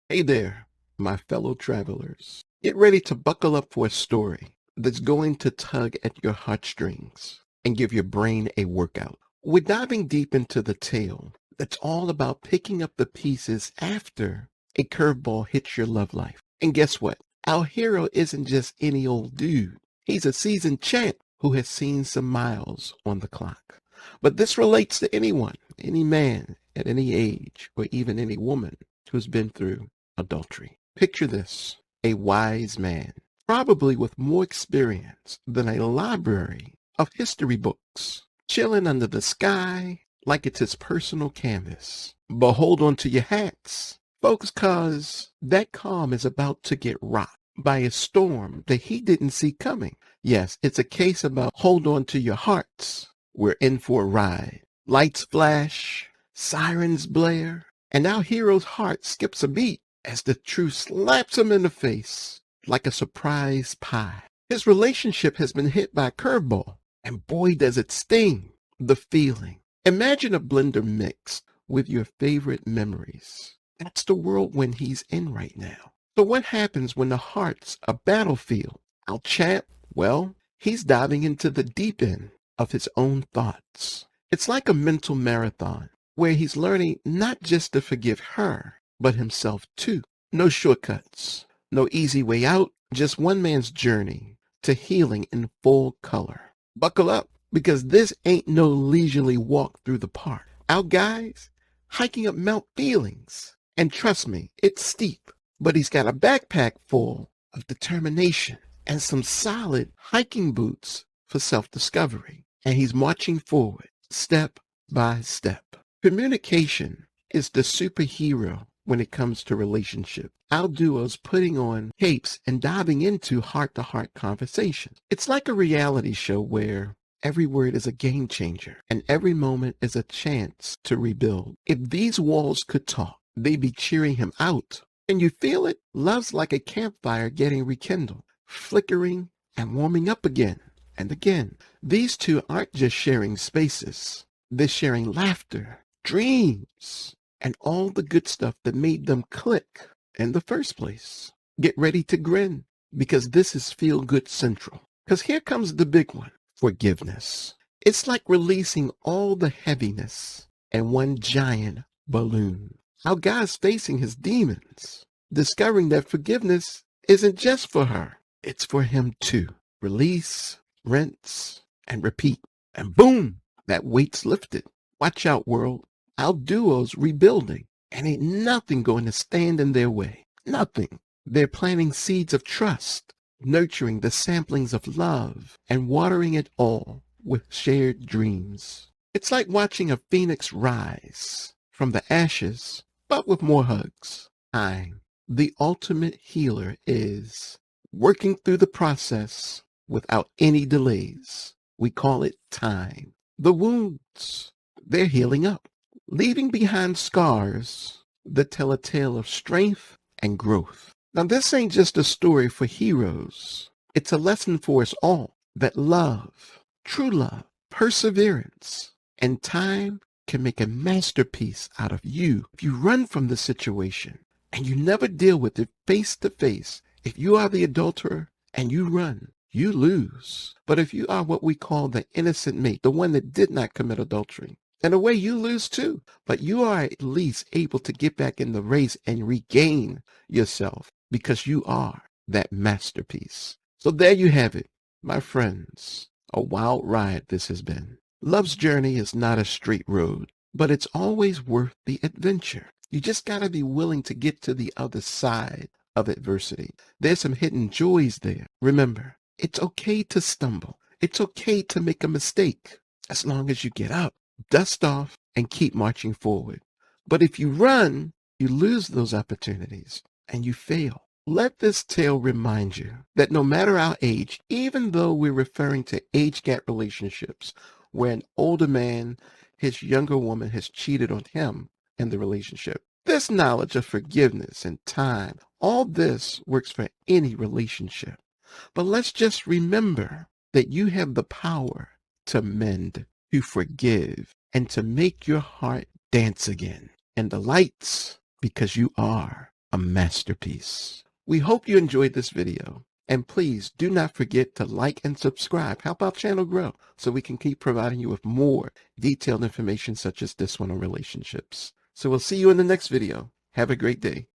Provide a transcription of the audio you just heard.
Hey there, my fellow travelers. Get ready to buckle up for a story that's going to tug at your heartstrings and give your brain a workout. We're diving deep into the tale that's all about picking up the pieces after a curveball hits your love life. And guess what? Our hero isn't just any old dude. He's a seasoned champ who has seen some miles on the clock. But this relates to anyone, any man at any age, or even any woman who's been through adultery. Picture this, a wise man, probably with more experience than a library of history books, chilling under the sky like it's his personal canvas. But hold on to your hats, folks, cause that calm is about to get rocked by a storm that he didn't see coming. Yes, it's a case about hold on to your hearts. We're in for a ride. Lights flash, sirens blare, and our hero's heart skips a beat as the truth slaps him in the face like a surprise pie. His relationship has been hit by a curveball, and boy does it sting. The feeling. Imagine a blender mixed with your favorite memories. That's the whirlwind he's in right now. So what happens when the heart's a battlefield? Our champ, well, he's diving into the deep end of his own thoughts. It's like a mental marathon where he's learning not just to forgive her, but himself too. No shortcuts, no easy way out, just one man's journey to healing in full color. Buckle up, because this ain't no leisurely walk through the park. Our guys hiking up Mount Feelings, and trust me, it's steep, but he's got a backpack full of determination and some solid hiking boots for self-discovery. And he's marching forward, step by step. Communication is the superhero when it comes to relationship. Our duo's putting on capes and diving into heart-to-heart conversations. It's like a reality show where every word is a game changer and every moment is a chance to rebuild. If these walls could talk, they'd be cheering him out. Can you feel it? Love's like a campfire getting rekindled, flickering and warming up again and again. These two aren't just sharing spaces. They're sharing laughter, dreams, and all the good stuff that made them click in the first place. Get ready to grin, because this is Feel Good Central. Because here comes the big one, forgiveness. It's like releasing all the heaviness in one giant balloon. Our guy's facing his demons, discovering that forgiveness isn't just for her, it's for him too. Release, rinse, and repeat. And boom, that weight's lifted. Watch out, world. Our duo's rebuilding, and ain't nothing going to stand in their way. Nothing. They're planting seeds of trust, nurturing the samplings of love, and watering it all with shared dreams. It's like watching a phoenix rise from the ashes, but with more hugs. Time, the ultimate healer, is working through the process without any delays. We call it time. The wounds, they're healing up, leaving behind scars that tell a tale of strength and growth. Now, this ain't just a story for heroes. It's a lesson for us all that love, true love, perseverance, and time can make a masterpiece out of you. If you run from the situation and you never deal with it face to face, if you are the adulterer and you run, you lose. But if you are what we call the innocent mate, the one that did not commit adultery, in a way you lose too. But you are at least able to get back in the race and regain yourself because you are that masterpiece. So there you have it, my friends. A wild ride this has been. Love's journey is not a straight road, but it's always worth the adventure. You just got to be willing to get to the other side of adversity. There's some hidden joys there. Remember, it's okay to stumble. It's okay to make a mistake as long as you get up, dust off, and keep marching forward. But if you run, you lose those opportunities and you fail. Let this tale remind you that no matter our age, even though we're referring to age gap relationships, where an older man, his younger woman has cheated on him in the relationship, this knowledge of forgiveness and time, all this works for any relationship. But let's just remember that you have the power to mend, to forgive, and to make your heart dance again. And the lights, because you are a masterpiece. We hope you enjoyed this video. And please do not forget to like and subscribe. Help our channel grow so we can keep providing you with more detailed information such as this one on relationships. So we'll see you in the next video. Have a great day.